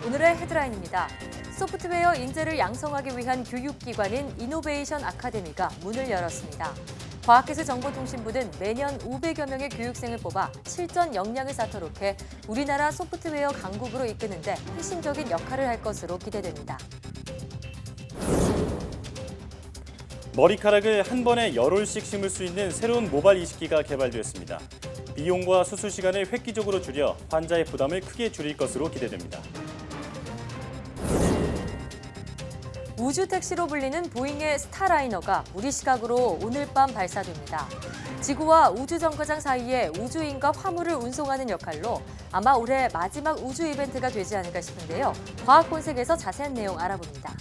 오늘의 헤드라인입니다. 소프트웨어 인재를 양성하기 위한 교육기관인 이노베이션 아카데미가 문을 열었습니다. 과학기술정보통신부는 매년 500여 명의 교육생을 뽑아 실전 역량을 쌓도록 해 우리나라 소프트웨어 강국으로 이끄는데 핵심적인 역할을 할 것으로 기대됩니다. 머리카락을 한 번에 열올씩 심을 수 있는 새로운 모발 이식기가 개발되었습니다. 비용과 수술 시간을 획기적으로 줄여 환자의 부담을 크게 줄일 것으로 기대됩니다. 우주택시로 불리는 보잉의 스타라이너가 우리 시각으로 오늘 밤 발사됩니다. 지구와 우주정거장 사이에 우주인과 화물을 운송하는 역할로 아마 올해 마지막 우주 이벤트가 되지 않을까 싶은데요. 과학본색에서 자세한 내용 알아봅니다.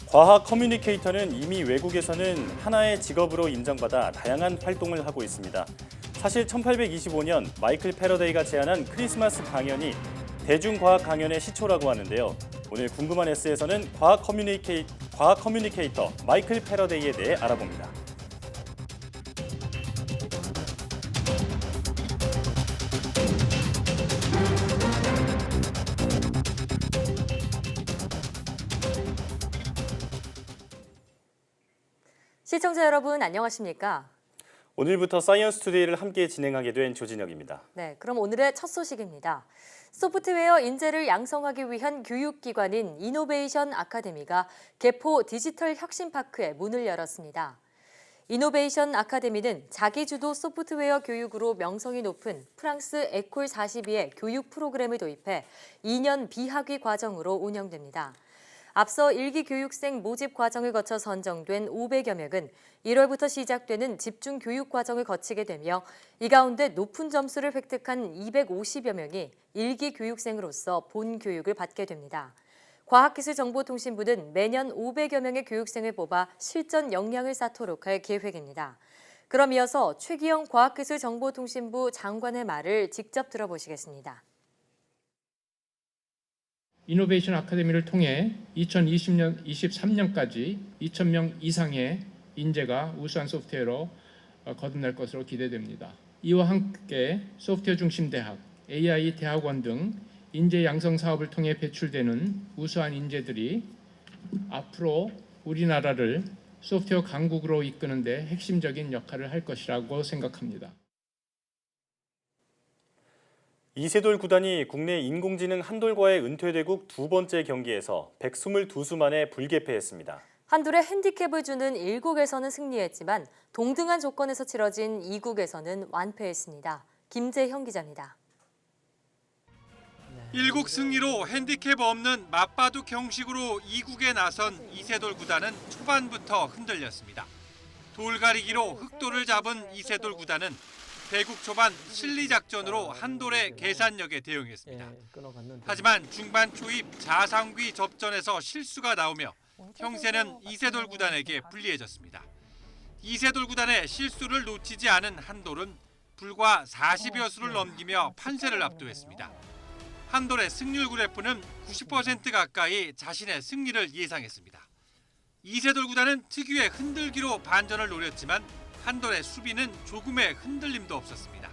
과학 커뮤니케이터는 이미 외국에서는 하나의 직업으로 인정받아 다양한 활동을 하고 있습니다. 사실 1825년 마이클 패러데이가 제안한 크리스마스 강연이 대중과학 강연의 시초라고 하는데요. 오늘 궁금한 S에서는 과학 커뮤니케이터 마이클 패러데이에 대해 알아봅니다. 시청자 여러분 안녕하십니까? 오늘부터 사이언스 투데이를 함께 진행하게 된 조진혁입니다. 네, 그럼 오늘의 첫 소식입니다. 소프트웨어 인재를 양성하기 위한 교육기관인 이노베이션 아카데미가 개포 디지털 혁신파크에 문을 열었습니다. 이노베이션 아카데미는 자기주도 소프트웨어 교육으로 명성이 높은 프랑스 에콜 42의 교육 프로그램을 도입해 2년 비학위 과정으로 운영됩니다. 앞서 1기 교육생 모집 과정을 거쳐 선정된 500여 명은 1월부터 시작되는 집중 교육 과정을 거치게 되며 이 가운데 높은 점수를 획득한 250여 명이 1기 교육생으로서 본 교육을 받게 됩니다. 과학기술정보통신부는 매년 500여 명의 교육생을 뽑아 실전 역량을 쌓도록 할 계획입니다. 그럼 이어서 최기영 과학기술정보통신부 장관의 말을 직접 들어보시겠습니다. 이노베이션 아카데미를 통해 2023년까지 2,000명 이상의 인재가 우수한 소프트웨어로 거듭날 것으로 기대됩니다. 이와 함께 소프트웨어 중심 대학, AI 대학원 등 인재 양성 사업을 통해 배출되는 우수한 인재들이 앞으로 우리나라를 소프트웨어 강국으로 이끄는 데 핵심적인 역할을 할 것이라고 생각합니다. 이세돌 구단이 국내 인공지능 한돌과의 은퇴대국 두 번째 경기에서 122수 만에 불개패했습니다. 한돌의 핸디캡을 주는 1국에서는 승리했지만 동등한 조건에서 치러진 2국에서는 완패했습니다. 김재형 기자입니다. 1국 승리로 핸디캡 없는 맞바둑 형식으로 2국에 나선 이세돌 구단은 초반부터 흔들렸습니다. 돌가리기로 흑돌을 잡은 이세돌 구단은 대국 초반 실리작전으로 한돌의 계산력에 대응했습니다. 하지만 중반 초입 자상귀 접전에서 실수가 나오며 형세는 이세돌 구단에게 불리해졌습니다. 이세돌 구단의 실수를 놓치지 않은 한돌은 불과 40여 수를 넘기며 판세를 압도했습니다. 한돌의 승률 그래프는 90% 가까이 자신의 승리를 예상했습니다. 이세돌 구단은 특유의 흔들기로 반전을 노렸지만 한돌의 수비는 조금의 흔들림도 없었습니다.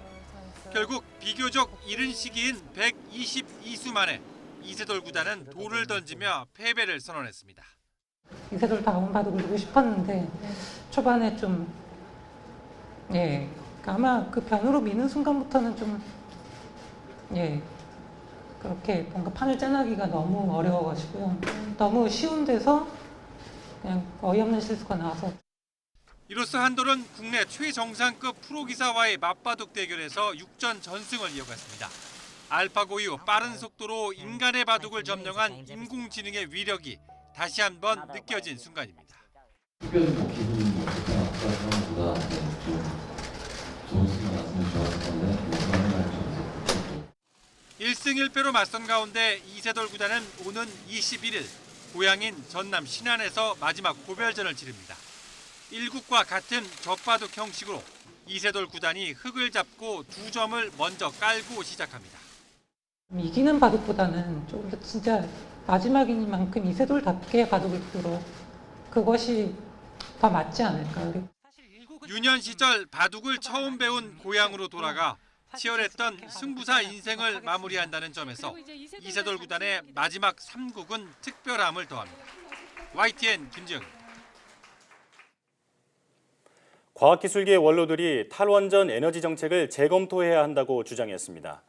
결국 비교적 이른 시기인 122수 만에 이세돌 구단은 돌을 던지며 패배를 선언했습니다. 이세돌 다운바둑을 두고 싶었는데 초반에 좀 아마 그 변으로 미는 순간부터는 좀 그렇게 뭔가 판을 짜나기가 너무 어려워가지고요. 너무 쉬운 데서 그냥 어이없는 실수가 나와서. 이로써 한돌은 국내 최정상급 프로기사와의 맞바둑 대결에서 6전 전승을 이어갔습니다. 알파고 이후 빠른 속도로 인간의 바둑을 점령한 인공지능의 위력이 다시 한번 느껴진 순간입니다. 특별히 기분이 어떨까요? 아까 그런보다 좀 좋은 수가 났으면 좋았을 건데 그런 말이 좀 1승 1패로 맞선 가운데 이세돌 구단은 오는 21일 고향인 전남 신안에서 마지막 고별전을 치릅니다. 1국과 같은 젖바둑 형식으로 이세돌 구단이 흙을 잡고 2점을 먼저 깔고 시작합니다. 이기는 바둑보다는 조금 더 진짜 마지막이니만큼 이세돌답게 바둑을 두도록 그것이 더 맞지 않을까. 유년 시절 바둑을 처음 배운 고향으로 돌아가 치열했던 승부사 인생을 마무리한다는 점에서 이세돌 구단의 마지막 3국은 특별함을 더합니다. YTN 김지영입니다. 과학기술계 원로들이 탈원전 에너지 정책을 재검토해야 한다고 주장했습니다.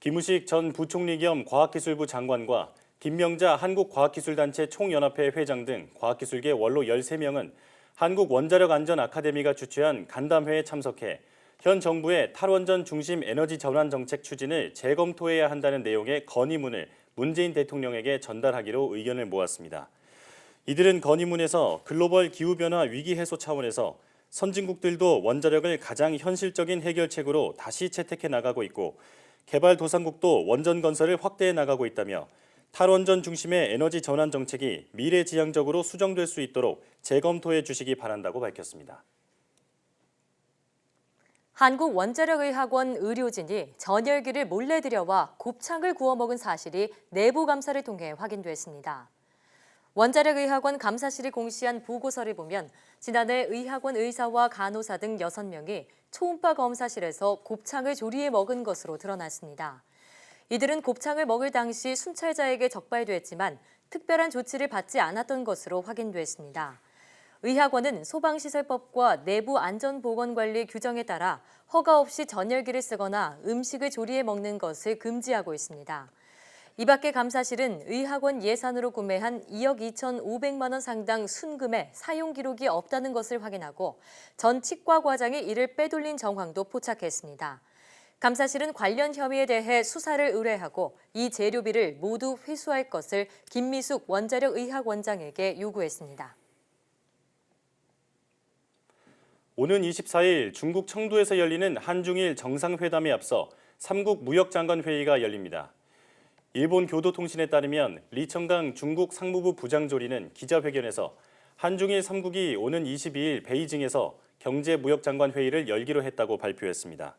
김우식 전 부총리 겸 과학기술부 장관과 김명자 한국과학기술단체 총연합회 회장 등 과학기술계 원로 13명은 한국원자력안전아카데미가 주최한 간담회에 참석해 현 정부의 탈원전 중심 에너지 전환 정책 추진을 재검토해야 한다는 내용의 건의문을 문재인 대통령에게 전달하기로 의견을 모았습니다. 이들은 건의문에서 글로벌 기후변화 위기 해소 차원에서 선진국들도 원자력을 가장 현실적인 해결책으로 다시 채택해 나가고 있고 개발도상국도 원전 건설을 확대해 나가고 있다며 탈원전 중심의 에너지 전환 정책이 미래지향적으로 수정될 수 있도록 재검토해 주시기 바란다고 밝혔습니다. 한국원자력의학원 의료진이 전열기를 몰래 들여와 곱창을 구워 먹은 사실이 내부 감사를 통해 확인됐습니다. 원자력의학원 감사실이 공시한 보고서를 보면 지난해 의학원 의사와 간호사 등 6명이 초음파 검사실에서 곱창을 조리해 먹은 것으로 드러났습니다. 이들은 곱창을 먹을 당시 순찰자에게 적발됐지만 특별한 조치를 받지 않았던 것으로 확인됐습니다. 의학원은 소방시설법과 내부 안전보건관리 규정에 따라 허가 없이 전열기를 쓰거나 음식을 조리해 먹는 것을 금지하고 있습니다. 이 밖에 감사실은 의학원 예산으로 구매한 2억 2,500만 원 상당 순금의 사용 기록이 없다는 것을 확인하고 전 치과과장이 이를 빼돌린 정황도 포착했습니다. 감사실은 관련 혐의에 대해 수사를 의뢰하고 이 재료비를 모두 회수할 것을 김미숙 원자력의학원장에게 요구했습니다. 오는 24일 중국 청두에서 열리는 한중일 정상회담에 앞서 3국 무역장관 회의가 열립니다. 일본 교도통신에 따르면 리청강 중국 상무부 부장조리는 기자회견에서 한중일 3국이 오는 22일 베이징에서 경제무역장관 회의를 열기로 했다고 발표했습니다.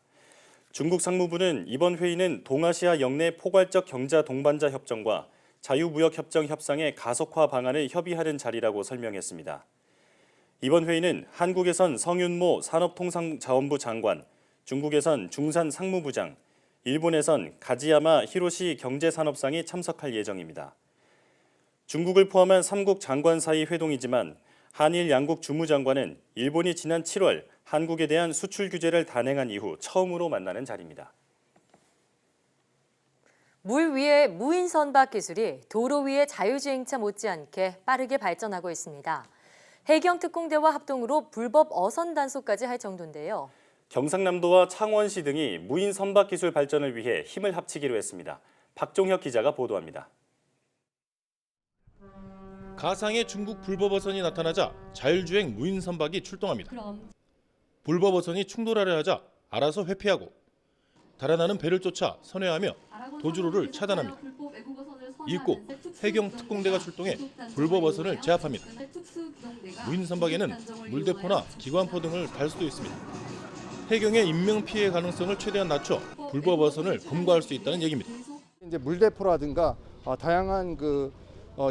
중국 상무부는 이번 회의는 동아시아 영내 포괄적 경제 동반자 협정과 자유무역협정 협상의 가속화 방안을 협의하는 자리라고 설명했습니다. 이번 회의는 한국에선 성윤모 산업통상자원부 장관, 중국에선 중산 상무부장, 일본에선 가지야마 히로시 경제산업상이 참석할 예정입니다. 중국을 포함한 3국 장관 사이 회동이지만 한일 양국 주무장관은 일본이 지난 7월 한국에 대한 수출 규제를 단행한 이후 처음으로 만나는 자리입니다. 물 위의 무인 선박 기술이 도로 위의 자율주행차 못지않게 빠르게 발전하고 있습니다. 해경특공대와 합동으로 불법 어선 단속까지 할 정도인데요. 경상남도와 창원시 등이 무인 선박 기술 발전을 위해 힘을 합치기로 했습니다. 박종혁 기자가 보도합니다. 가상의 중국 불법 어선이 나타나자 자율주행 무인 선박이 출동합니다. 불법 어선이 충돌하려 하자 알아서 회피하고 달아나는 배를 쫓아 선회하며 도주로를 차단합니다. 이윽고 해경 특공대가 출동해 불법 어선을 제압합니다. 무인 선박에는 물대포나 기관포 등을 달 수도 있습니다. 해경의 인명 피해 가능성을 최대한 낮춰 불법 어선을 검거할 수 있다는 얘기입니다. 이제 물대포라든가 다양한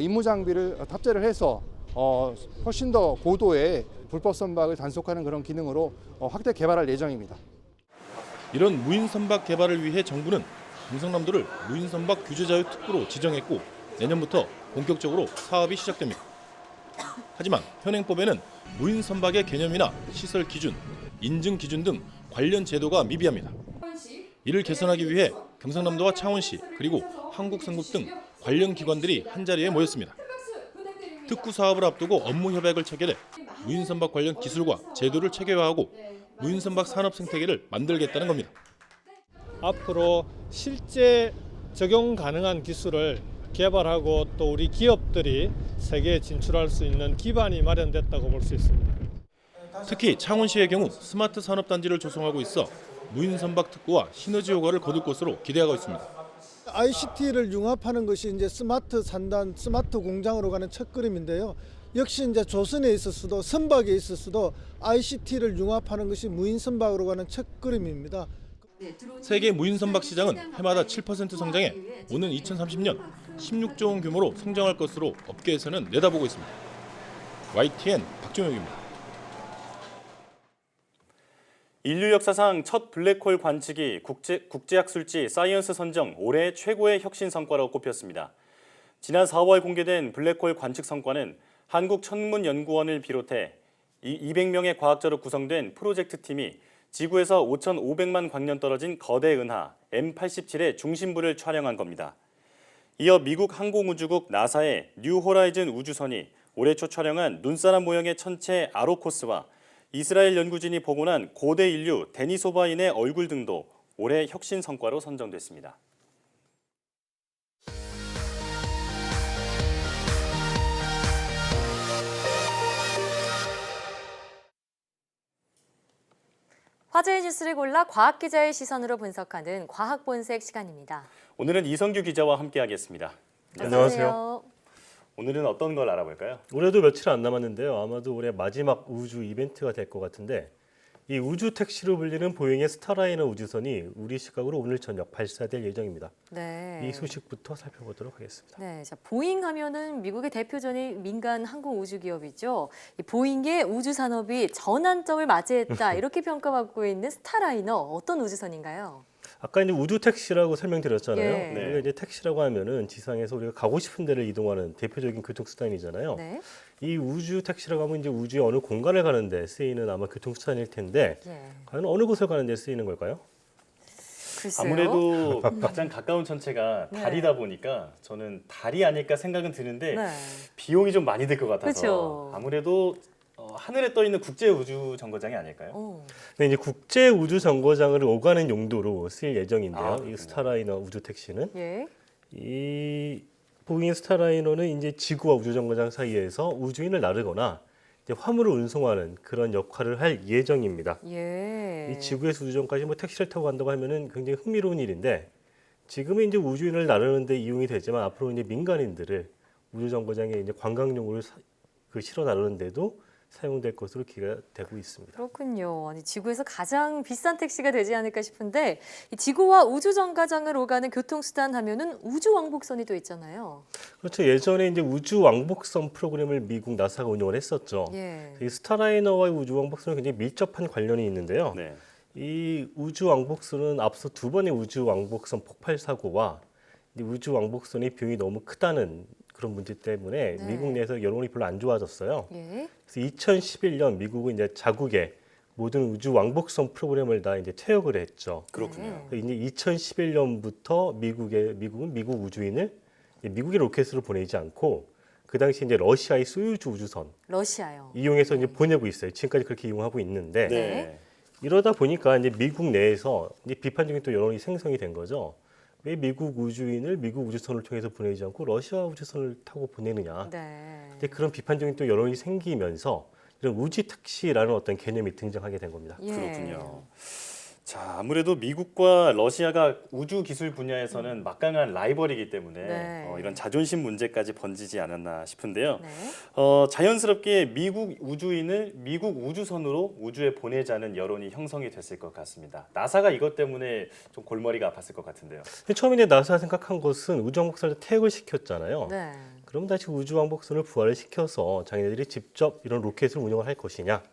임무 장비를 탑재를 해서 훨씬 더 고도의 불법 선박을 단속하는 그런 기능으로 확대 개발할 예정입니다. 이런 무인 선박 개발을 위해 정부는 경상남도를 무인 선박 규제자유 특구로 지정했고 내년부터 본격적으로 사업이 시작됩니다. 하지만 현행법에는 무인 선박의 개념이나 시설 기준, 인증 기준 등 관련 제도가 미비합니다. 이를 개선하기 위해 경상남도와 창원시 그리고 한국상국 등 관련 기관들이 한자리에 모였습니다. 특구 사업을 앞두고 업무 협약을 체결해 무인 선박 관련 기술과 제도를 체계화하고 무인 선박 산업 생태계를 만들겠다는 겁니다. 앞으로 실제 적용 가능한 기술을 개발하고 또 우리 기업들이 세계에 진출할 수 있는 기반이 마련됐다고 볼 수 있습니다. 특히 창원시의 경우 스마트 산업단지를 조성하고 있어 무인 선박 특구와 시너지 효과를 거둘 것으로 기대하고 있습니다. ICT를 융합하는 것이 이제 스마트 산단, 스마트 공장으로 가는 첫걸음인데요. 역시 이제 조선에 있었어도 선박에 있었어도 ICT를 융합하는 것이 무인 선박으로 가는 첫걸음입니다. 세계 무인 선박 시장은 해마다 7% 성장해 오는 2030년 16조 원 규모로 성장할 것으로 업계에서는 내다보고 있습니다. YTN 박종혁입니다. 인류 역사상 첫 블랙홀 관측이 국제학술지 사이언스 선정 올해 최고의 혁신 성과로 꼽혔습니다. 지난 4월 공개된 블랙홀 관측 성과는 한국천문연구원을 비롯해 200명의 과학자로 구성된 프로젝트 팀이 지구에서 5,500만 광년 떨어진 거대 은하 M87의 중심부를 촬영한 겁니다. 이어 미국 항공우주국 나사의 뉴 호라이즌 우주선이 올해 초 촬영한 눈사람 모형의 천체 아로코스와 이스라엘 연구진이 복원한 고대 인류 데니소바인의 얼굴 등도 올해 혁신 성과로 선정됐습니다. 화제의 뉴스를 골라 과학 기자의 시선으로 분석하는 과학 본색 시간입니다. 오늘은 이성규 기자와 함께하겠습니다. 안녕하세요. 오늘은 어떤 걸 알아볼까요? 올해도 며칠 안 남았는데요. 아마도 올해 마지막 우주 이벤트가 될 것 같은데 이 우주 택시로 불리는 보잉의 스타라이너 우주선이 우리 시각으로 오늘 저녁 발사될 예정입니다. 네. 이 소식부터 살펴보도록 하겠습니다. 네, 자, 보잉 하면은 미국의 대표적인 민간 항공 우주 기업이죠. 이 보잉의 우주 산업이 전환점을 맞이했다 이렇게 평가받고 있는 스타라이너 어떤 우주선인가요? 아까 이제 우주 택시라고 설명드렸잖아요. 예. 우리가 이제 택시라고 하면은 지상에서 우리가 가고 싶은 데를 이동하는 대표적인 교통수단이잖아요. 네. 이 우주 택시라고 하면 이제 우주의 어느 공간을 가는데 쓰이는 아마 교통수단일 텐데 예. 과연 어느 곳을 가는데 쓰이는 걸까요? 글쎄요. 아무래도 가장 가까운 천체가 네. 달이다 보니까 저는 달이 아닐까 생각은 드는데 네. 비용이 좀 많이 들 것 같아서 그쵸. 아무래도 하늘에 떠 있는 국제 우주 정거장이 아닐까요? 네, 이제 국제 우주 정거장을 오가는 용도로 쓰일 예정인데요. 이 그렇군요. 스타라이너 우주 택시는 예. 이 보잉 스타라이너는 이제 지구와 우주 정거장 사이에서 우주인을 나르거나 이제 화물을 운송하는 그런 역할을 할 예정입니다. 예. 이 지구에서 우주정까지 뭐 택시를 타고 간다고 하면은 굉장히 흥미로운 일인데 지금은 이제 우주인을 나르는데 이용이 되지만 앞으로 이제 민간인들을 우주 정거장에 이제 관광용으로 실어 나르는데도 사용될 것으로 기대되고 있습니다. 그렇군요. 아니, 지구에서 가장 비싼 택시가 되지 않을까 싶은데 이 지구와 우주 정거장을 오가는 교통수단 하면은 우주 왕복선이 또 있잖아요. 그렇죠. 예전에 이제 우주 왕복선 프로그램을 미국 나사가 운영을 했었죠. 예. 이 스타라이너와의 우주 왕복선은 굉장히 밀접한 관련이 있는데요. 네. 이 우주 왕복선은 앞서 두 번의 우주 왕복선 폭발 사고와 이 우주 왕복선의 비용이 너무 크다는 그런 문제 때문에 네. 미국 내에서 여론이 별로 안 좋아졌어요. 예. 그래서 2011년 미국은 이제 자국의 모든 우주 왕복선 프로그램을 다 이제 퇴역을 했죠. 그렇군요. 이제 2011년부터 미국은 미국 우주인을 미국의 로켓으로 보내지 않고 그 당시 이제 러시아의 소유주 우주선 러시아요. 이용해서 이제 보내고 있어요. 지금까지 그렇게 이용하고 있는데 네. 이러다 보니까 이제 미국 내에서 이제 비판적인 또 여론이 생성이 된 거죠. 왜 미국 우주인을 미국 우주선을 통해서 보내지 않고 러시아 우주선을 타고 보내느냐. 네. 이제 그런 비판적인 또 여론이 생기면서 이런 우주 택시라는 어떤 개념이 등장하게 된 겁니다. 예. 그렇군요. 자, 아무래도 미국과 러시아가 우주 기술 분야에서는 막강한 라이벌이기 때문에 네. 이런 자존심 문제까지 번지지 않았나 싶은데요. 네. 자연스럽게 미국 우주인을 미국 우주선으로 우주에 보내자는 여론이 형성이 됐을 것 같습니다. 나사가 이것 때문에 좀 골머리가 아팠을 것 같은데요. 처음에 이제 나사가 생각한 것은 우주 왕복선을 퇴역을 시켰잖아요. 네. 그럼 다시 우주 왕복선을 부활을 시켜서 자기네들이 직접 이런 로켓을 운영을 할 것이냐,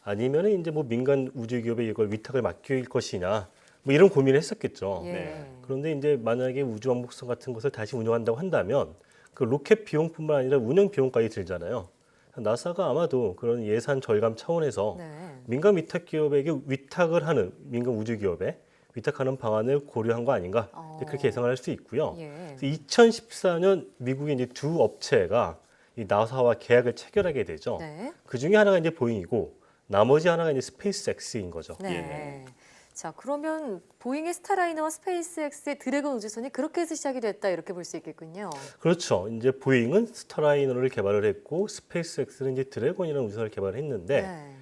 아니면 이제 뭐 민간 우주 기업에 이걸 위탁을 맡길 것이냐, 뭐 이런 고민을 했었겠죠. 예. 네. 그런데 이제 만약에 우주 왕복선 같은 것을 다시 운영한다고 한다면 그 로켓 비용뿐만 아니라 운영 비용까지 들잖아요. 나사가 아마도 그런 예산 절감 차원에서 네. 민간 위탁 기업에게 위탁을 하는 민간 우주 기업에 위탁하는 방안을 고려한 거 아닌가 이제 그렇게 예상을 할 수 있고요. 예. 2014년 미국의 이제 두 업체가 이 나사와 계약을 체결하게 되죠. 네. 그 중에 하나가 이제 보잉이고 나머지 하나가 이제 스페이스X인 거죠. 네. 자, 그러면 보잉의 스타라이너와 스페이스X의 드래곤 우주선이 그렇게 해서 시작이 됐다 이렇게 볼 수 있겠군요. 그렇죠. 이제 보잉은 스타라이너를 개발을 했고 스페이스X는 이제 드래곤이라는 우주선을 개발을 했는데 네.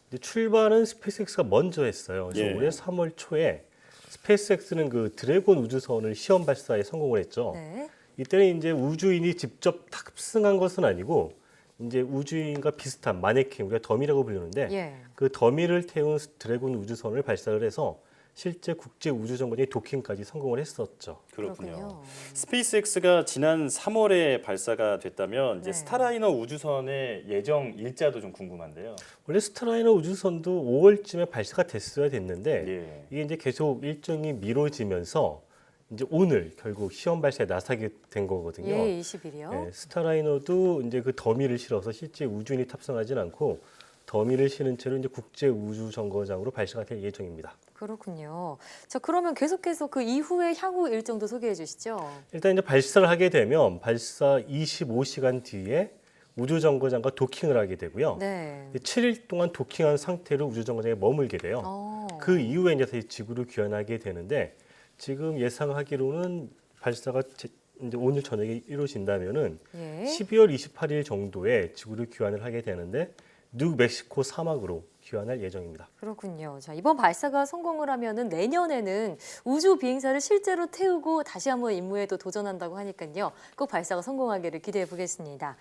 이제 출발은 스페이스X가 먼저 했어요. 그래서 예. 올해 3월 초에 스페이스X는 그 드래곤 우주선을 시험 발사에 성공을 했죠. 네. 이때는 이제 우주인이 직접 탑승한 것은 아니고 이제 우주인과 비슷한 마네킹, 우리가 더미라고 부르는데 예. 그 더미를 태운 드래곤 우주선을 발사를 해서 실제 국제 우주 정거장의 도킹까지 성공을 했었죠. 그렇군요. 스페이스X가 지난 3월에 발사가 됐다면 이제 네. 스타라이너 우주선의 예정 일자도 좀 궁금한데요. 원래 스타라이너 우주선도 5월쯤에 발사가 됐어야 됐는데 예. 이게 이제 계속 일정이 미뤄지면서 이제 오늘 결국 시험 발사에 나서게 된 거거든요. 예, 20일이요. 네, 스타라이너도 이제 그 더미를 실어서 실제 우주인이 탑승하진 않고 더미를 실은 채로 이제 국제 우주 정거장으로 발사가 될 예정입니다. 그렇군요. 자, 그러면 계속해서 그 이후의 향후 일정도 소개해 주시죠. 일단 이제 발사를 하게 되면 발사 25시간 뒤에 우주 정거장과 도킹을 하게 되고요. 네. 7일 동안 도킹한 상태로 우주 정거장에 머물게 돼요. 그 이후에 이제 다시 지구로 귀환하게 되는데 지금 예상하기로는 발사가 이제 오늘 저녁에 이루어진다면은 예. 12월 28일 정도에 지구를 귀환을 하게 되는데 뉴멕시코 사막으로 귀환할 예정입니다. 그렇군요. 자, 이번 발사가 성공을 하면은 내년에는 우주 비행사를 실제로 태우고 다시 한번 임무에도 도전한다고 하니까요. 꼭 발사가 성공하기를 기대해 보겠습니다.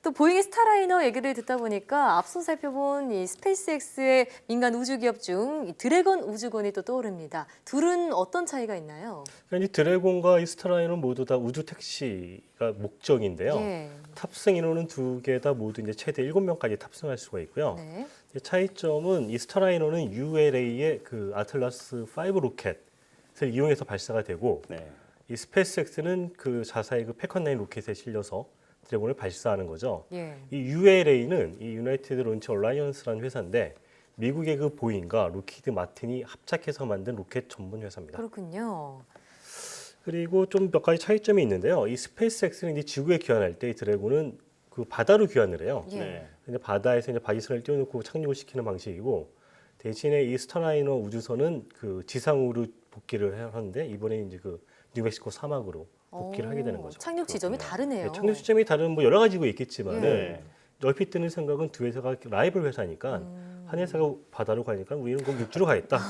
또 보잉의 스타라이너 얘기를 듣다 보니까 앞서 살펴본 이 스페이스X의 민간 우주 기업 중 이 드래곤 우주선이 또 떠오릅니다. 둘은 어떤 차이가 있나요? 그러니까 이 드래곤과 이 스타라이너는 모두 다 우주 택시가 목적인데요. 예. 탑승 인원은 두 개 다 모두 이제 최대 7명까지 탑승할 수가 있고요. 네. 차이점은 이 스타라이너는 ULA의 그 아틀라스 5 로켓을 이용해서 발사가 되고 네. 이 스페이스X는 그 자사의 그 패컨 9 로켓에 실려서 드래곤을 발사하는 거죠. 예. 이 ULA는 이 유나이티드 론치 얼라이언스라는 회사인데 미국의 그 보잉과 로키드 마틴이 합작해서 만든 로켓 전문 회사입니다. 그렇군요. 그리고 좀 몇 가지 차이점이 있는데요. 이 스페이스X는 이제 지구에 귀환할 때 이 드래곤은 그 바다로 귀환을 해요. 예. 네. 근데 바다에서 이제 바지선을 띄워놓고 착륙을 시키는 방식이고 대신에 이 스타라이너 우주선은 그 지상으로 복귀를 하는데 이번에 이제 그 뉴멕시코 사막으로 복귀를 하게 되는 거죠. 착륙 지점이 다르네요. 네, 착륙 시점이 다른 뭐 여러 가지가 있겠지만 네. 얼핏 드는 생각은 두 회사가 라이벌 회사니까 한 회사가 바다로 가니까 우리는 그럼 육지로 가겠다.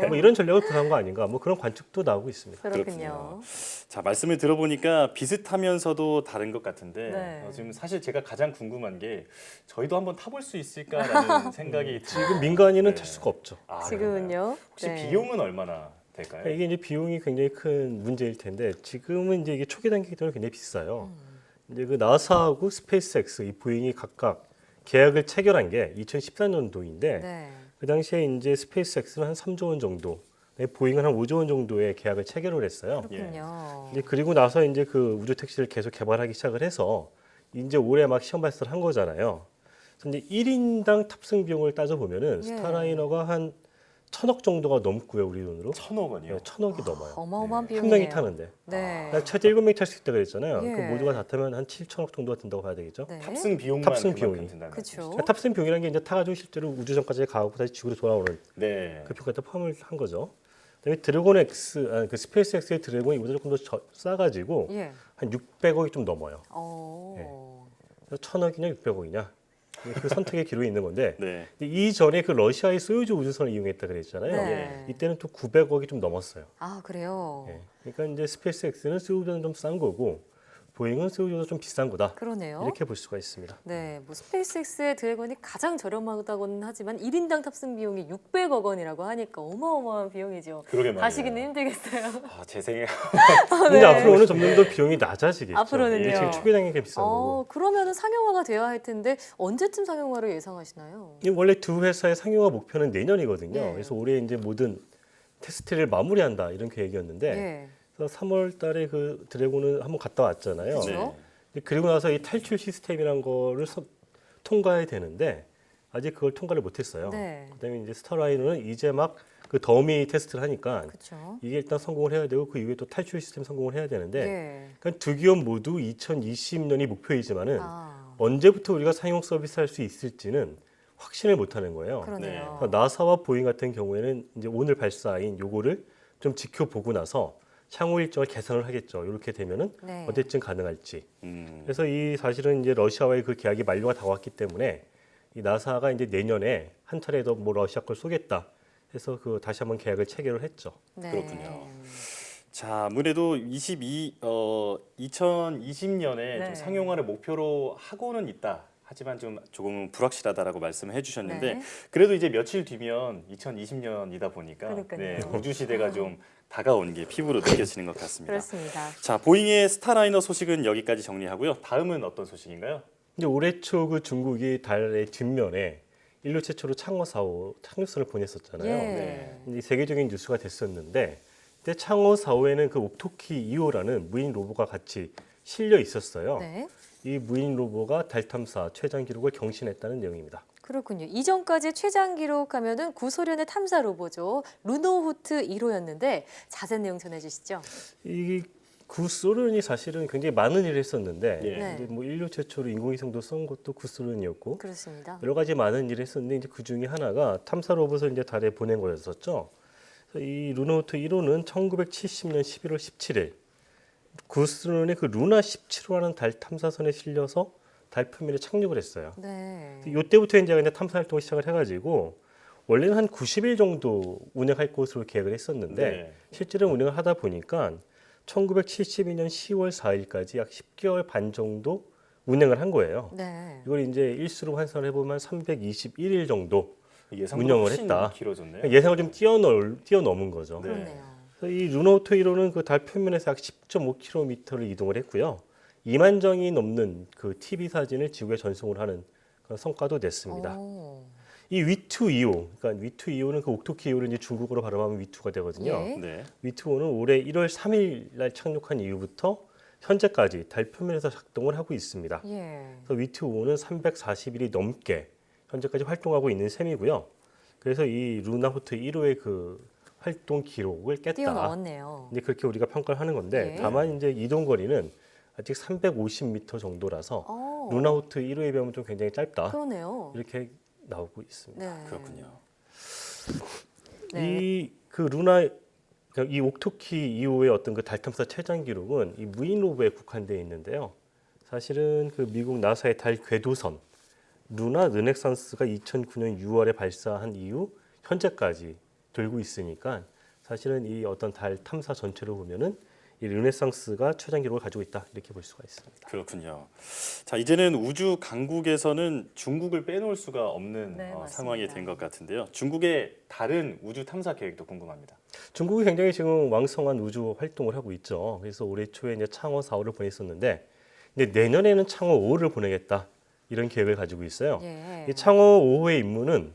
뭐 이런 전략을 구사한 거 아닌가. 뭐 그런 관측도 나오고 있습니다. 그렇군요. 자, 말씀을 들어보니까 비슷하면서도 다른 것 같은데 네. 지금 사실 제가 가장 궁금한 게 저희도 한번 타볼 수 있을까라는 생각이 지금 민간인은 네. 탈 수가 없죠. 아, 지금은요? 그런가요? 혹시 네. 비용은 얼마나 될까요? 그러니까 이게 이제 비용이 굉장히 큰 문제일 텐데 지금은 이제 이게 초기 단계이기 때문에 굉장히 비싸요. 이제 그 나사하고 스페이스X 이 보잉이 각각 계약을 체결한 게 2014년도인데 네. 그 당시에 이제 스페이스X는 한 3조 원 정도, 보잉은 한 5조 원 정도의 계약을 체결을 했어요. 그렇군요. 이제 그리고 나서 이제 그 우주 택시를 계속 개발하기 시작을 해서 이제 올해 막 시험 발사를 한 거잖아요. 그래서 이제 1인당 탑승 비용을 따져 보면은 예. 스타라이너가 한 1,000억 정도가 넘고요, 우리 돈으로. 1,000억 원이요? 네, 1,000억이 넘어요. 어마어마한 한 비용이에요. 명이 타는데. 네. 최대 7명이 탈 수 있다 그랬잖아요. 예. 그 모두가 다 타면 한 7,000억 정도가 든다고 봐야 되겠죠. 네. 탑승 비용만 탑승 그만큼 비용이. 든다는 그렇죠. 그러니까 탑승 비용이라는 게 이제 타가지고 실제로 우주선까지 가고 다시 지구로 돌아오는 네. 그 비용까지 포함을 한 거죠. 그다음에 드래곤 X, 그 스페이스X의 드래곤이 이보다 조금 더 싸가지고 예. 한 600억이 좀 넘어요. 어. 그래서 1,000억이냐 600억이냐 그 선택의 기로에 있는 건데 네. 이전에 그 러시아의 소유주 우주선을 이용했다 그랬잖아요. 네. 이때는 또 900억이 좀 넘었어요. 아, 그래요. 예. 그러니까 이제 스페이스X는 소유주는 좀 싼 거고 보잉은 소유주가 좀 비싼 거다. 그러네요. 이렇게 볼 수가 있습니다. 네, 뭐 스페이스X의 드래곤이 가장 저렴하다고는 하지만 1인당 탑승 비용이 600억 원이라고 하니까 어마어마한 비용이죠. 그러게 말이에요. 가시기는 힘들겠어요. 아, 제 생에 근데 앞으로는 점점 더 비용이 낮아지겠죠. 앞으로는요. 이게 지금 초기 단계가 비싼 거고. 그러면은 상용화가 되어야 할 텐데 언제쯤 상용화를 예상하시나요? 이 원래 두 회사의 상용화 목표는 내년이거든요. 예. 그래서 올해 이제 모든 테스트를 마무리한다 이런 계획이었는데 예. 그래서 3월 달에 그 드래곤은 한번 갔다 왔잖아요. 그렇죠. 그리고 나서 이 탈출 시스템이란 거를 통과해야 되는데 아직 그걸 통과를 못했어요. 네. 그다음에 이제 스타라이너는 이제 막 그 더미 테스트를 하니까 그렇죠. 이게 일단 성공을 해야 되고 그 이후에 또 탈출 시스템 성공을 해야 되는데 예. 그러니까 두 기업 모두 2020년이 목표이지만은 아, 언제부터 우리가 상용 서비스 할 수 있을지는 확신을 못하는 거예요. 그러네요. 그러니까 나사와 보잉 같은 경우에는 이제 오늘 발사인 요거를 좀 지켜보고 나서 향후 일정을 개선을 하겠죠. 이렇게 되면은 네. 언제쯤 가능할지. 그래서 이 사실은 이제 러시아와의 그 계약이 만료가 다 왔기 때문에 이 나사가 이제 내년에 한 차례 더 뭐 러시아 걸 쏘겠다 해서 그 다시 한번 계약을 체결을 했죠. 네. 그렇군요. 자, 아무래도 2020년에 네. 좀 상용화를 목표로 하고는 있다 하지만 조금은 불확실하다라고 말씀을 해주셨는데 네. 그래도 이제 며칠 뒤면 2020년이다 보니까 그러니까요. 네, 우주 시대가 좀 다가오는 게 피부로 느껴지는 것 같습니다. 그렇습니다. 자, 보잉의 스타라이너 소식은 여기까지 정리하고요. 다음은 어떤 소식인가요? 이제 올해 초 그 중국이 달의 뒷면에 인류 최초로 창어 4호 착륙선을 보냈었잖아요. 예. 이제 세계적인 뉴스가 됐었는데 그때 창어 4호에는 그 옥토키 2호라는 무인 로봇가 같이 실려 있었어요. 네. 이 무인 로봇가 달 탐사 최장 기록을 경신했다는 내용입니다. 그렇군요. 이전까지 최장 기록하면은 구소련의 탐사 로봇죠. 루노후트 1호였는데 자세한 내용 전해주시죠. 이 구소련이 사실은 굉장히 많은 일을 했었는데 네. 이제 뭐 인류 최초로 인공위성도 쏜 것도 구소련이었고 그렇습니다. 여러 가지 많은 일을 했었는데 이제 그 중에 하나가 탐사 로봇을 이제 달에 보낸 거였었죠. 그래서 이 루노호트 1호는 1970년 11월 17일 구소련의 그 루나 17호라는 달 탐사선에 실려서 달 표면에 착륙을 했어요. 네. 이때부터 이제 근데 탐사 활동을 시작을 해가지고 원래는 한 90일 정도 운영할 것으로 계획을 했었는데 네. 실제로 운영을 하다 보니까 1972년 10월 4일까지 약 10개월 반 정도 운행을 한 거예요. 네. 이걸 이제 일수로 환산을 해보면 321일 정도 예상보다 운영을 훨씬 했다. 길어졌네요. 예상을 좀 뛰어넘은 거죠. 네. 그렇네요. 그래서 이 루노호트 1호는 그 달 표면에서 약 10.5km를 이동을 했고요. 2만 장이 넘는 그 TV 사진을 지구에 전송을 하는 그런 성과도 냈습니다. 오. 이 위투2호, 그러니까 위투2호는 그 옥토키 2호를 이제 중국어로 발음하면 위투가 되거든요. 예. 네. 위투5는 올해 1월 3일 날 착륙한 이후부터 현재까지 달 표면에서 작동을 하고 있습니다. 예. 그래서 위투5는 340일이 넘게 현재까지 활동하고 있는 셈이고요. 그래서 이 루나호트 1호의 그 활동 기록을 깼다. 뛰어넘었네요. 이제 그렇게 우리가 평가를 하는 건데 예. 다만 이제 이동 거리는 아직 350m 정도라서 루나호트 1호에 비하면 좀 굉장히 짧다. 그러네요. 이렇게 나오고 있습니다. 네. 그렇군요. 네. 이 옥토키 2호의 어떤 그 달 탐사 최장 기록은 이 무인 로봇에 국한되어 있는데요. 사실은 그 미국 나사의 달 궤도선 루나 르넥산스가 2009년 6월에 발사한 이후 현재까지 들고 있으니까 사실은 이 어떤 달 탐사 전체로 보면은 이 르네상스가 최장 기록을 가지고 있다 이렇게 볼 수가 있습니다. 그렇군요. 자, 이제는 우주 강국에서는 중국을 빼놓을 수가 없는 네, 맞습니다. 상황이 된 것 같은데요. 중국의 다른 우주 탐사 계획도 궁금합니다. 중국이 굉장히 지금 왕성한 우주 활동을 하고 있죠. 그래서 올해 초에 이제 창어 4호를 보냈었는데 근데 내년에는 창어 5호를 보내겠다 이런 계획을 가지고 있어요. 예. 이 창어 5호의 임무는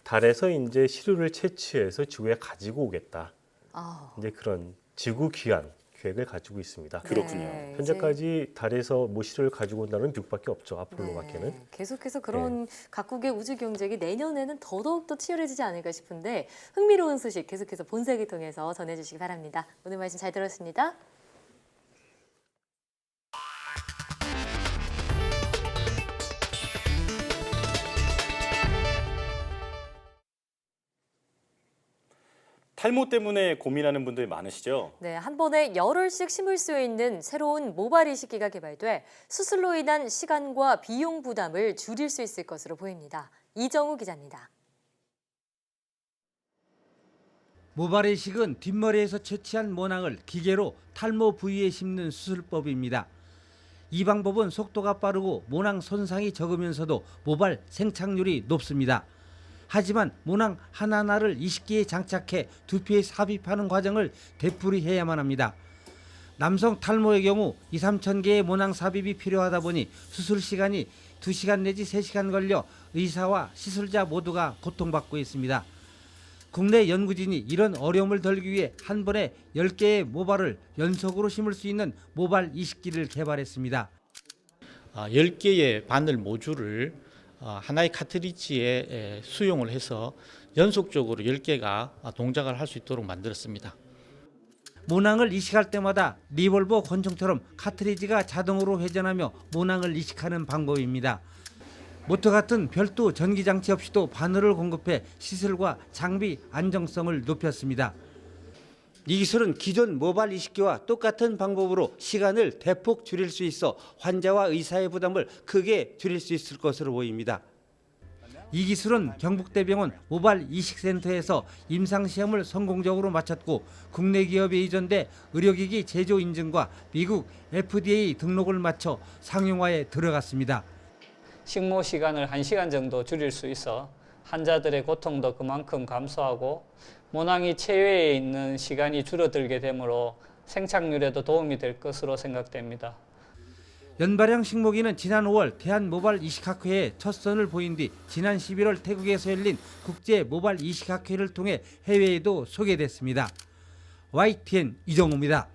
달에서 이제 시료를 채취해서 지구에 가지고 오겠다. 아. 이제 그런 지구 귀환 계획을 가지고 있습니다. 그렇군요. 네, 현재까지 달에서 뭐 시료를 가지고 온다는 미국밖에 없죠. 네. 아폴로밖에는. 계속해서 그런 각국의 우주 경쟁이 내년에는 더더욱 치열해지지 않을까 싶은데 흥미로운 소식 계속해서 본색을 통해서 전해주시기 바랍니다. 오늘 말씀 잘 들었습니다. 탈모 때문에 고민하는 분들 많으시죠? 네, 한 번에 열흘씩 심을 수 있는 새로운 모발 이식기가 개발돼 수술로 인한 시간과 비용 부담을 줄일 수 있을 것으로 보입니다. 이정우 기자입니다. 모발 이식은 뒷머리에서 채취한 모낭을 기계로 탈모 부위에 심는 수술법입니다. 이 방법은 속도가 빠르고 모낭 손상이 적으면서도 모발 생착률이 높습니다. 하지만 모낭 하나하나를 이식기에 장착해 두피에 삽입하는 과정을 되풀이해야만 합니다. 남성 탈모의 경우 2~3천 개의 모낭 삽입이 필요하다 보니 수술 시간이 2시간 내지 3시간 걸려 의사와 시술자 모두가 고통받고 있습니다. 국내 연구진이 이런 어려움을 덜기 위해 한 번에 10개의 모발을 연속으로 심을 수 있는 모발 이식기를 개발했습니다. 10개의 바늘 모듈을 하나의 카트리지에 수용을 해서 연속적으로 10개가 동작을 할 수 있도록 만들었습니다. 모낭을 이식할 때마다 리볼버 권총처럼 카트리지가 자동으로 회전하며 모낭을 이식하는 방법입니다. 모터 같은 별도 전기장치 없이도 바늘을 공급해 시술과 장비 안정성을 높였습니다. 이 기술은 기존 모발 이식기와 똑같은 방법으로 시간을 대폭 줄일 수 있어 환자와 의사의 부담을 크게 줄일 수 있을 것으로 보입니다. 이 기술은 경북대병원 모발 이식센터에서 임상시험을 성공적으로 마쳤고 국내 기업에 이전돼 의료기기 제조 인증과 미국 FDA 등록을 마쳐 상용화에 들어갔습니다. 식모 시간을 1시간 정도 줄일 수 있어 환자들의 고통도 그만큼 감소하고 모낭이 체외에 있는 시간이 줄어들게 되므로 생착률에도 도움이 될 것으로 생각됩니다. 연발형 식모기는 지난 5월 대한모발 이식학회에 첫 선을 보인 뒤 지난 11월 태국에서 열린 국제 모발 이식학회를 통해 해외에도 소개됐습니다. YTN 이정우입니다.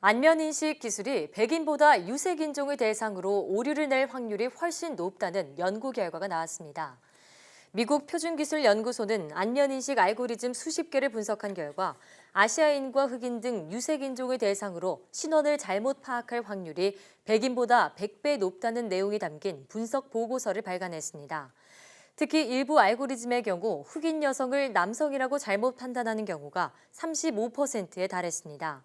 안면인식 기술이 백인보다 유색인종을 대상으로 오류를 낼 확률이 훨씬 높다는 연구 결과가 나왔습니다. 미국 표준기술연구소는 안면인식 알고리즘 수십 개를 분석한 결과 아시아인과 흑인 등 유색인종을 대상으로 신원을 잘못 파악할 확률이 백인보다 100배 높다는 내용이 담긴 분석 보고서를 발간했습니다. 특히 일부 알고리즘의 경우 흑인 여성을 남성이라고 잘못 판단하는 경우가 35%에 달했습니다.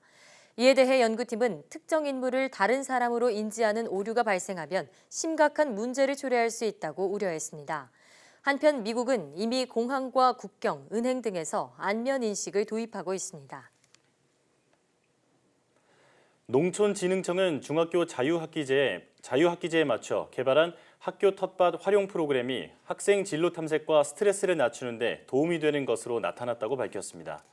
이에 대해 연구팀은 특정 인물을 다른 사람으로 인지하는 오류가 발생하면 심각한 문제를 초래할 수 있다고 우려했습니다. 한편 미국은 이미 공항과 국경, 은행 등에서 안면 인식을 도입하고 있습니다. 농촌진흥청은 중학교 자유학기제에 맞춰 개발한 학교 텃밭 활용 프로그램이 학생 진로 탐색과 스트레스를 낮추는 데 도움이 되는 것으로 나타났다고 밝혔습니다.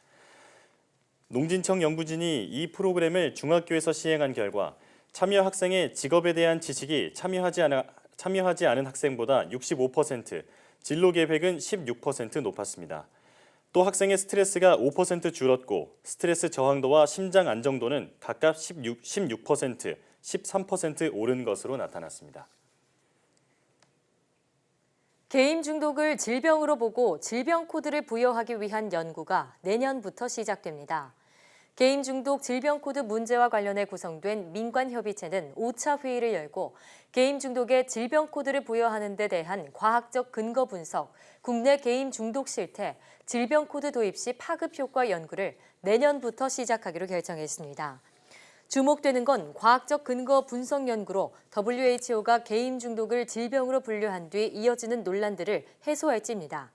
농진청 연구진이 이 프로그램을 중학교에서 시행한 결과 참여 학생의 직업에 대한 지식이 참여하지 않은 학생보다 65%, 진로 계획은 16% 높았습니다. 또 학생의 스트레스가 5% 줄었고 스트레스 저항도와 심장 안정도는 각각 16%, 13% 오른 것으로 나타났습니다. 게임 중독을 질병으로 보고 질병 코드를 부여하기 위한 연구가 내년부터 시작됩니다. 게임 중독 질병 코드 문제와 관련해 구성된 민관협의체는 5차 회의를 열고 게임 중독에 질병 코드를 부여하는 데 대한 과학적 근거 분석, 국내 게임 중독 실태, 질병 코드 도입 시 파급 효과 연구를 내년부터 시작하기로 결정했습니다. 주목되는 건 과학적 근거 분석 연구로 WHO가 게임 중독을 질병으로 분류한 뒤 이어지는 논란들을 해소할지입니다.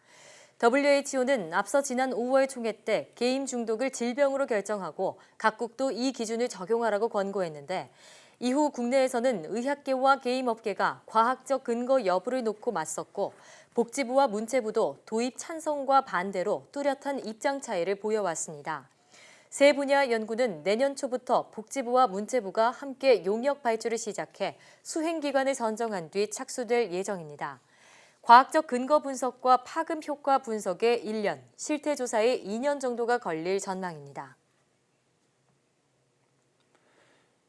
WHO는 앞서 지난 5월 총회 때 게임 중독을 질병으로 결정하고 각국도 이 기준을 적용하라고 권고했는데 이후 국내에서는 의학계와 게임업계가 과학적 근거 여부를 놓고 맞섰고 복지부와 문체부도 도입 찬성과 반대로 뚜렷한 입장 차이를 보여왔습니다. 세 분야 연구는 내년 초부터 복지부와 문체부가 함께 용역 발주를 시작해 수행기관을 선정한 뒤 착수될 예정입니다. 과학적 근거 분석과 파급 효과 분석에 1년, 실태 조사에 2년 정도가 걸릴 전망입니다.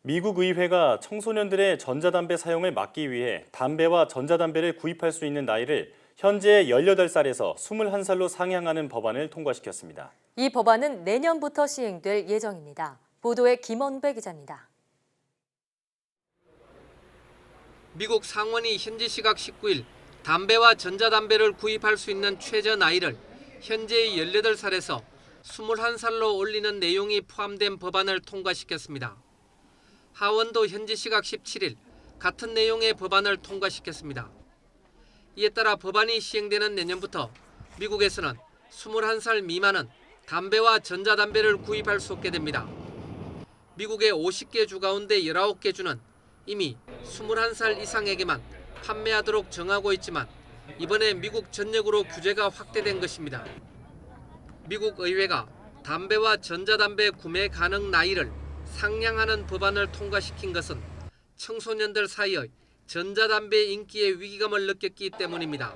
미국 의회가 청소년들의 전자담배 사용을 막기 위해 담배와 전자담배를 구입할 수 있는 나이를 현재 18살에서 21살로 상향하는 법안을 통과시켰습니다. 이 법안은 내년부터 시행될 예정입니다. 보도에 김원배 기자입니다. 미국 상원이 현지 시각 19일 담배와 전자담배를 구입할 수 있는 최저 나이를 현재의 18살에서 21살로 올리는 내용이 포함된 법안을 통과시켰습니다. 하원도 현지 시각 17일 같은 내용의 법안을 통과시켰습니다. 이에 따라 법안이 시행되는 내년부터 미국에서는 21살 미만은 담배와 전자담배를 구입할 수 없게 됩니다. 미국의 50개 주 가운데 19개 주는 이미 21살 이상에게만 판매하도록 정하고 있지만 이번에 미국 전역으로 규제가 확대된 것입니다. 미국 의회가 담배와 전자담배 구매 가능 나이를 상향하는 법안을 통과시킨 것은 청소년들 사이의 전자담배 인기의 위기감을 느꼈기 때문입니다.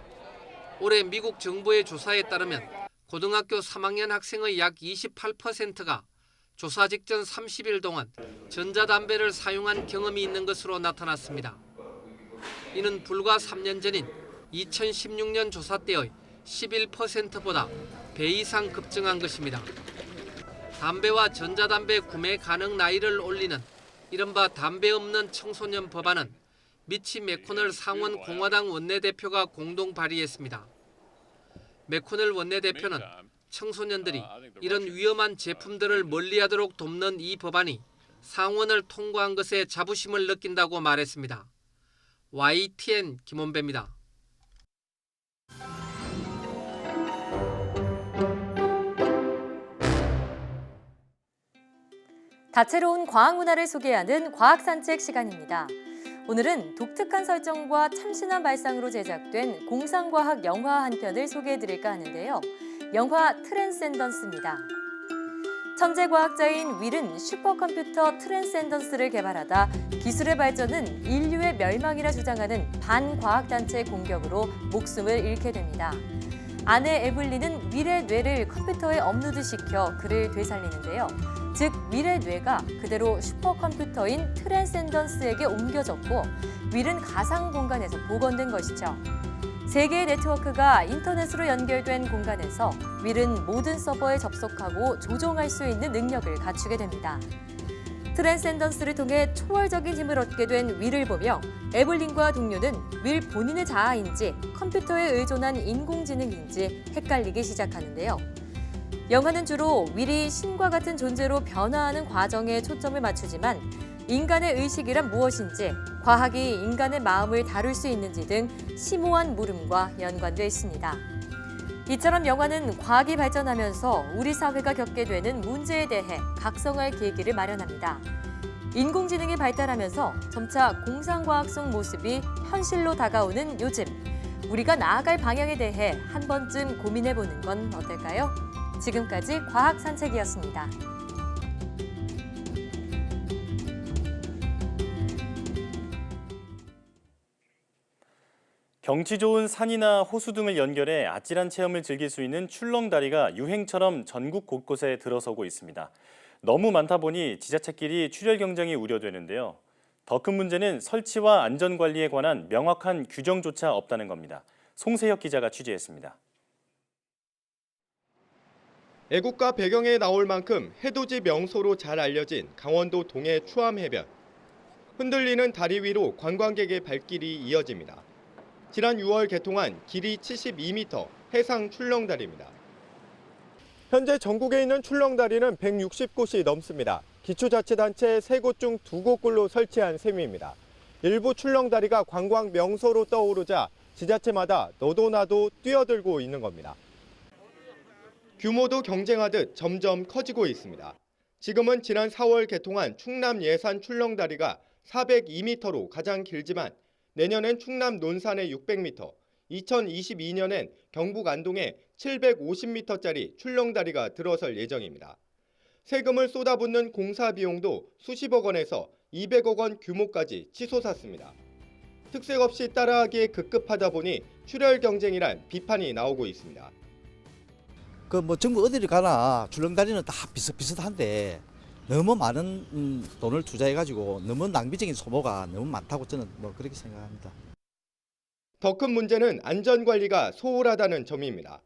올해 미국 정부의 조사에 따르면 고등학교 3학년 학생의 약 28%가 조사 직전 30일 동안 전자담배를 사용한 경험이 있는 것으로 나타났습니다. 이는 불과 3년 전인 2016년 조사 때의 11%보다 배 이상 급증한 것입니다. 담배와 전자담배 구매 가능 나이를 올리는 이른바 담배 없는 청소년 법안은 미치 맥코넬 상원 공화당 원내대표가 공동 발의했습니다. 맥코넬 원내대표는 청소년들이 이런 위험한 제품들을 멀리하도록 돕는 이 법안이 상원을 통과한 것에 자부심을 느낀다고 말했습니다. YTN 김원배입니다. 다채로운 과학 문화를 소개하는 과학산책 시간입니다. 오늘은 독특한 설정과 참신한 발상으로 제작된 공상과학 영화 한 편을 소개해드릴까 하는데요. 영화 트랜센던스입니다. 천재 과학자인 윌은 슈퍼컴퓨터 트랜센던스를 개발하다 기술의 발전은 인류의 멸망이라 주장하는 반과학단체의 공격으로 목숨을 잃게 됩니다. 아내 에블린은 윌의 뇌를 컴퓨터에 업로드시켜 그를 되살리는데요. 즉, 윌의 뇌가 그대로 슈퍼컴퓨터인 트랜센던스에게 옮겨졌고 윌은 가상 공간에서 복원된 것이죠. 세 개의 네트워크가 인터넷으로 연결된 공간에서 윌은 모든 서버에 접속하고 조종할 수 있는 능력을 갖추게 됩니다. 트랜센던스를 통해 초월적인 힘을 얻게 된 윌을 보며 에블린과 동료는 윌 본인의 자아인지 컴퓨터에 의존한 인공지능인지 헷갈리기 시작하는데요. 영화는 주로 윌이 신과 같은 존재로 변화하는 과정에 초점을 맞추지만 인간의 의식이란 무엇인지, 과학이 인간의 마음을 다룰 수 있는지 등 심오한 물음과 연관돼 있습니다. 이처럼 영화는 과학이 발전하면서 우리 사회가 겪게 되는 문제에 대해 각성할 계기를 마련합니다. 인공지능이 발달하면서 점차 공상과학 속 모습이 현실로 다가오는 요즘, 우리가 나아갈 방향에 대해 한 번쯤 고민해보는 건 어떨까요? 지금까지 과학산책이었습니다. 경치 좋은 산이나 호수 등을 연결해 아찔한 체험을 즐길 수 있는 출렁다리가 유행처럼 전국 곳곳에 들어서고 있습니다. 너무 많다 보니 지자체끼리 출혈 경쟁이 우려되는데요. 더 큰 문제는 설치와 안전관리에 관한 명확한 규정조차 없다는 겁니다. 송세혁 기자가 취재했습니다. 애국가 배경에 나올 만큼 해돋이 명소로 잘 알려진 강원도 동해 추암해변. 흔들리는 다리 위로 관광객의 발길이 이어집니다. 지난 6월 개통한 길이 72m 해상 출렁다리입니다. 현재 전국에 있는 출렁다리는 160곳이 넘습니다. 기초자치단체 3곳 중 2곳꼴로 설치한 셈입니다. 일부 출렁다리가 관광 명소로 떠오르자 지자체마다 너도 나도 뛰어들고 있는 겁니다. 규모도 경쟁하듯 점점 커지고 있습니다. 지금은 지난 4월 개통한 충남 예산 출렁다리가 402m로 가장 길지만 내년엔 충남 논산에 600m, 2022년엔 경북 안동에 750m짜리 출렁다리가 들어설 예정입니다. 세금을 쏟아붓는 공사 비용도 수십억 원에서 200억 원 규모까지 치솟았습니다. 특색 없이 따라하기에 급급하다 보니 출혈 경쟁이란 비판이 나오고 있습니다. 전국 어디를 가나 출렁다리는 다 비슷비슷한데 너무 많은 돈을 투자해가지고 너무 낭비적인 소모가 너무 많다고 저는 그렇게 생각합니다. 더 큰 문제는 안전관리가 소홀하다는 점입니다.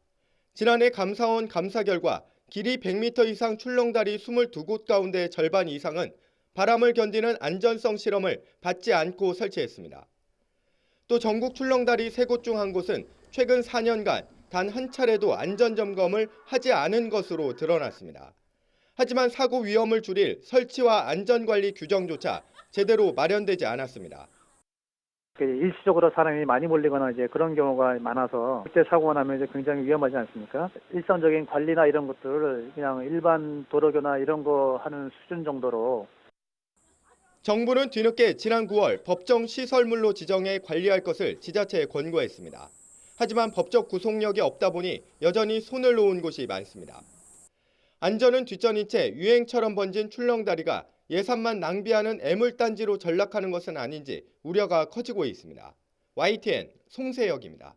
지난해 감사원 감사 결과 길이 100m 이상 출렁다리 22곳 가운데 절반 이상은 바람을 견디는 안전성 실험을 받지 않고 설치했습니다. 또 전국 출렁다리 3곳 중 한 곳은 최근 4년간 단 한 차례도 안전점검을 하지 않은 것으로 드러났습니다. 하지만 사고 위험을 줄일 설치와 안전관리 규정조차 제대로 마련되지 않았습니다. 일시적으로 사람이 많이 몰리거나 이제 그런 경우가 많아서 그때 사고가 나면 이제 굉장히 위험하지 않습니까? 일상적인 관리나 이런 것들을 그냥 일반 도로교나 이런 거 하는 수준 정도로. 정부는 뒤늦게 지난 9월 법정 시설물로 지정해 관리할 것을 지자체에 권고했습니다. 하지만 법적 구속력이 없다 보니 여전히 손을 놓은 곳이 많습니다. 안전은 뒷전인 채 유행처럼 번진 출렁다리가 예산만 낭비하는 애물단지로 전락하는 것은 아닌지 우려가 커지고 있습니다. YTN 송세혁입니다.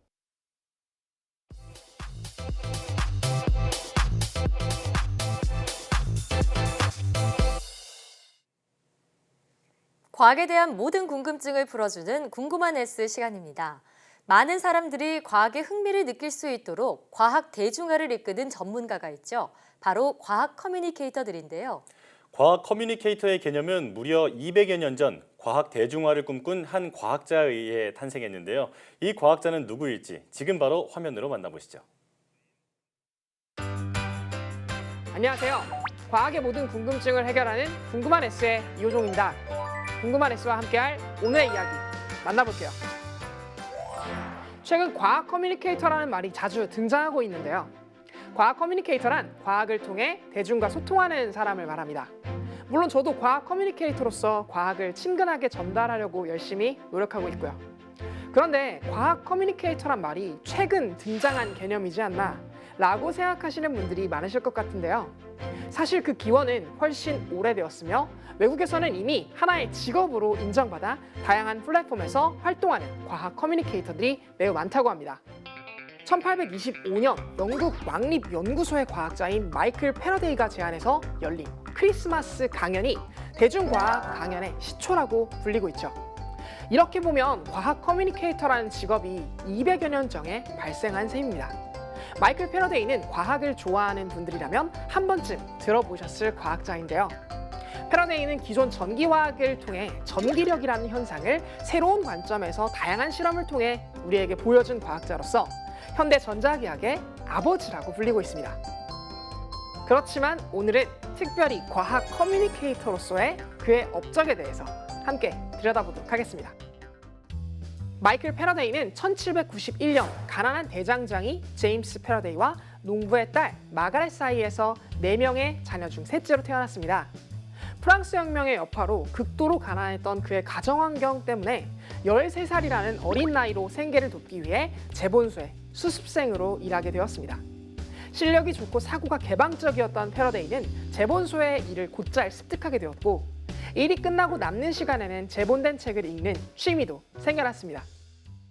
과학에 대한 모든 궁금증을 풀어주는 궁금한 S 시간입니다. 많은 사람들이 과학에 흥미를 느낄 수 있도록 과학 대중화를 이끄는 전문가가 있죠. 바로 과학 커뮤니케이터들인데요. 과학 커뮤니케이터의 개념은 무려 200여 년 전 과학 대중화를 꿈꾼 한 과학자에 의해 탄생했는데요. 이 과학자는 누구일지 지금 바로 화면으로 만나보시죠. 안녕하세요. 과학의 모든 궁금증을 해결하는 궁금한 S의 이호종입니다. 궁금한 S와 함께할 오늘의 이야기 만나볼게요. 최근 과학 커뮤니케이터라는 말이 자주 등장하고 있는데요. 과학 커뮤니케이터란 과학을 통해 대중과 소통하는 사람을 말합니다. 물론 저도 과학 커뮤니케이터로서 과학을 친근하게 전달하려고 열심히 노력하고 있고요. 그런데 과학 커뮤니케이터란 말이 최근 등장한 개념이지 않나 라고 생각하시는 분들이 많으실 것 같은데요. 사실 그 기원은 훨씬 오래되었으며 외국에서는 이미 하나의 직업으로 인정받아 다양한 플랫폼에서 활동하는 과학 커뮤니케이터들이 매우 많다고 합니다. 1825년 영국 왕립연구소의 과학자인 마이클 패러데이가 제안해서 열린 크리스마스 강연이 대중과학 강연의 시초라고 불리고 있죠. 이렇게 보면 과학 커뮤니케이터라는 직업이 200여 년 전에 발생한 셈입니다. 마이클 패러데이는 과학을 좋아하는 분들이라면 한 번쯤 들어보셨을 과학자인데요. 패러데이는 기존 전기화학을 통해 전기력이라는 현상을 새로운 관점에서 다양한 실험을 통해 우리에게 보여준 과학자로서 현대 전자기학의 아버지라고 불리고 있습니다. 그렇지만 오늘은 특별히 과학 커뮤니케이터로서의 그의 업적에 대해서 함께 들여다보도록 하겠습니다. 마이클 패러데이는 1791년 가난한 대장장이 제임스 패러데이와 농부의 딸 마가렛 사이에서 4명의 자녀 중 셋째로 태어났습니다. 프랑스 혁명의 여파로 극도로 가난했던 그의 가정 환경 때문에 13살이라는 어린 나이로 생계를 돕기 위해 재본소에 수습생으로 일하게 되었습니다. 실력이 좋고 사고가 개방적이었던 패러데이는 재본소의 일을 곧잘 습득하게 되었고 일이 끝나고 남는 시간에는 재본된 책을 읽는 취미도 생겨났습니다.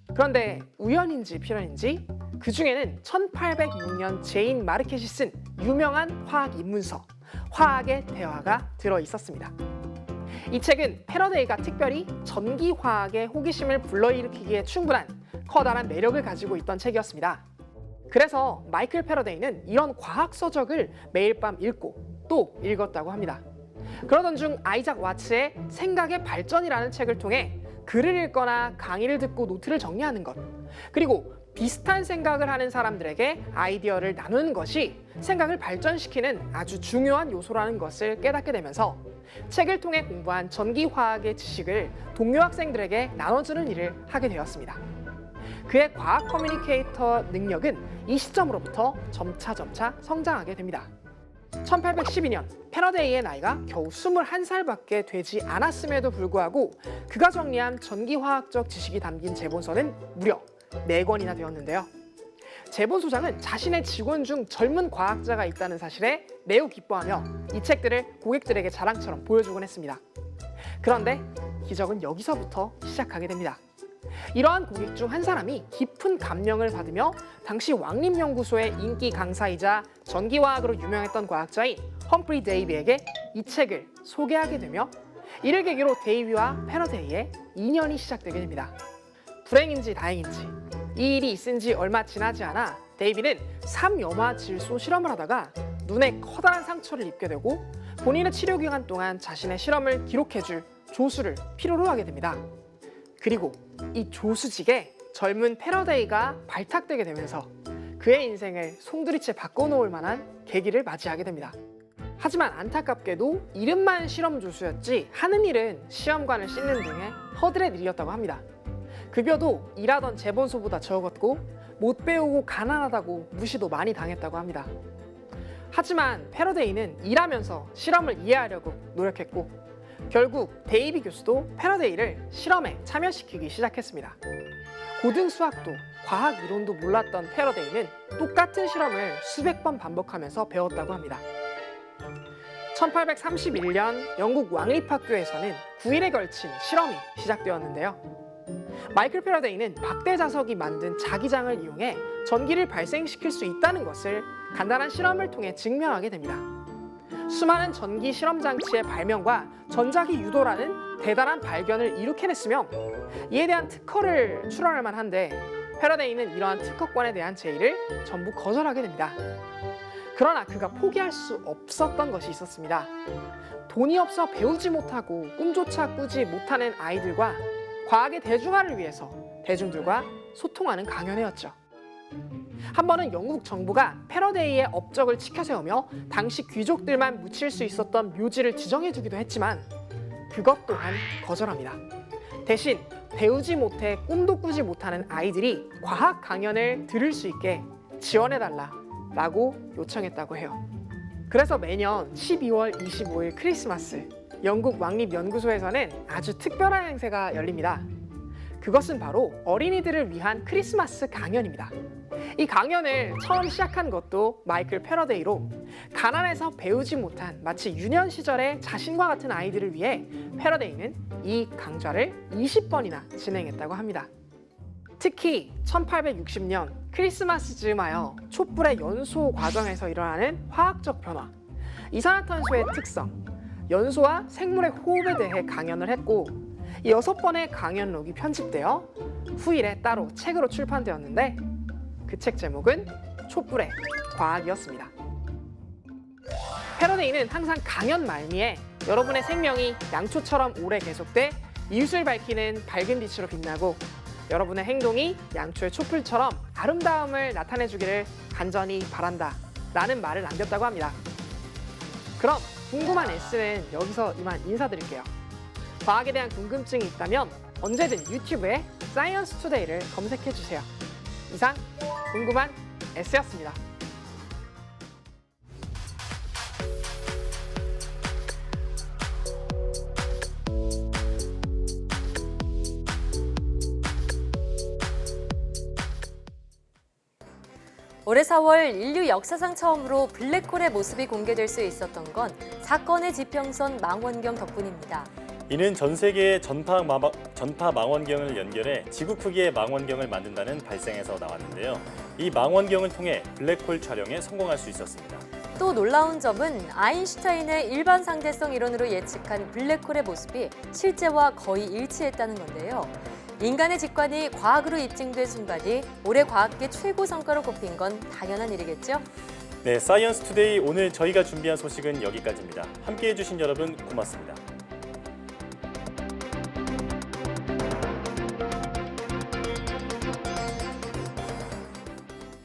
그런데 우연인지 필연인지 그 중에는 1806년 제인 마르켓이 쓴 유명한 화학 입문서 화학의 대화가 들어 있었습니다. 이 책은 패러데이가 특별히 전기화학의 호기심을 불러일으키기에 충분한 커다란 매력을 가지고 있던 책이었습니다. 그래서 마이클 패러데이는 이런 과학 서적을 매일 밤 읽고 또 읽었다고 합니다. 그러던 중 아이작 와츠의 생각의 발전이라는 책을 통해 글을 읽거나 강의를 듣고 노트를 정리하는 것, 그리고 비슷한 생각을 하는 사람들에게 아이디어를 나누는 것이 생각을 발전시키는 아주 중요한 요소라는 것을 깨닫게 되면서 책을 통해 공부한 전기화학의 지식을 동료 학생들에게 나눠주는 일을 하게 되었습니다. 그의 과학 커뮤니케이터 능력은 이 시점으로부터 점차 성장하게 됩니다. 1812년 패러데이의 나이가 겨우 21살밖에 되지 않았음에도 불구하고 그가 정리한 전기화학적 지식이 담긴 제본서는 무려 4권이나 되었는데요. 제본소장은 자신의 직원 중 젊은 과학자가 있다는 사실에 매우 기뻐하며 이 책들을 고객들에게 자랑처럼 보여주곤 했습니다. 그런데 기적은 여기서부터 시작하게 됩니다. 이러한 고객 중 한 사람이 깊은 감명을 받으며 당시 왕립연구소의 인기 강사이자 전기화학으로 유명했던 과학자인 험프리 데이비에게 이 책을 소개하게 되며 이를 계기로 데이비와 패러데이의 인연이 시작되게 됩니다. 불행인지 다행인지 이 일이 있은 지 얼마 지나지 않아 데이비는 삼염화 질소 실험을 하다가 눈에 커다란 상처를 입게 되고 본인의 치료 기간 동안 자신의 실험을 기록해줄 조수를 필요로 하게 됩니다. 그리고 이 조수직에 젊은 패러데이가 발탁되게 되면서 그의 인생을 송두리째 바꿔놓을 만한 계기를 맞이하게 됩니다. 하지만 안타깝게도 이름만 실험 조수였지 하는 일은 시험관을 씻는 등의 허들의 일이었다고 합니다. 급여도 일하던 재본소보다 적었고 못 배우고 가난하다고 무시도 많이 당했다고 합니다. 하지만 패러데이는 일하면서 실험을 이해하려고 노력했고 결국 데이비 교수도 패러데이를 실험에 참여시키기 시작했습니다. 고등 수학도 과학 이론도 몰랐던 패러데이는 똑같은 실험을 수백 번 반복하면서 배웠다고 합니다. 1831년 영국 왕립학교에서는 9일에 걸친 실험이 시작되었는데요. 마이클 패러데이는 박대자석이 만든 자기장을 이용해 전기를 발생시킬 수 있다는 것을 간단한 실험을 통해 증명하게 됩니다. 수많은 전기 실험 장치의 발명과 전자기 유도라는 대단한 발견을 이룩해냈으며 이에 대한 특허를 출원할 만한데 패러데이는 이러한 특허권에 대한 제의를 전부 거절하게 됩니다. 그러나 그가 포기할 수 없었던 것이 있었습니다. 돈이 없어 배우지 못하고 꿈조차 꾸지 못하는 아이들과 과학의 대중화를 위해서 대중들과 소통하는 강연회였죠. 한 번은 영국 정부가 패러데이의 업적을 치켜세우며 당시 귀족들만 묻힐 수 있었던 묘지를 지정해주기도 했지만 그것 또한 거절합니다. 대신 배우지 못해 꿈도 꾸지 못하는 아이들이 과학 강연을 들을 수 있게 지원해달라고 요청했다고 해요. 그래서 매년 12월 25일 크리스마스, 영국 왕립연구소에서는 아주 특별한 행사가 열립니다. 그것은 바로 어린이들을 위한 크리스마스 강연입니다. 이 강연을 처음 시작한 것도 마이클 패러데이로 가난해서 배우지 못한 마치 유년 시절의 자신과 같은 아이들을 위해 패러데이는 이 강좌를 20번이나 진행했다고 합니다. 특히 1860년 크리스마스 즈음하여 촛불의 연소 과정에서 일어나는 화학적 변화, 이산화탄소의 특성, 연소와 생물의 호흡에 대해 강연을 했고 이 6번의 강연록이 편집되어 후일에 따로 책으로 출판되었는데 그 책 제목은 촛불의 과학이었습니다. 패러데이는 항상 강연 말미에 여러분의 생명이 양초처럼 오래 계속돼 이웃을 밝히는 밝은 빛으로 빛나고 여러분의 행동이 양초의 촛불처럼 아름다움을 나타내주기를 간절히 바란다 라는 말을 남겼다고 합니다. 그럼 궁금한 S는 여기서 이만 인사드릴게요. 과학에 대한 궁금증이 있다면 언제든 유튜브에 사이언스 투데이를 검색해주세요. 이상 궁금한 S였습니다. 올해 4월 인류 역사상 처음으로 블랙홀의 모습이 공개될 수 있었던 건 사건의 지평선 망원경 덕분입니다. 이는 전 세계의 전파 망원경을 연결해 지구 크기의 망원경을 만든다는 발상에서 나왔는데요. 이 망원경을 통해 블랙홀 촬영에 성공할 수 있었습니다. 또 놀라운 점은 아인슈타인의 일반 상대성 이론으로 예측한 블랙홀의 모습이 실제와 거의 일치했다는 건데요. 인간의 직관이 과학으로 입증된 순간이 올해 과학계 최고 성과로 꼽힌 건 당연한 일이겠죠? 네, 사이언스 투데이 오늘 저희가 준비한 소식은 여기까지입니다. 함께해 주신 여러분 고맙습니다.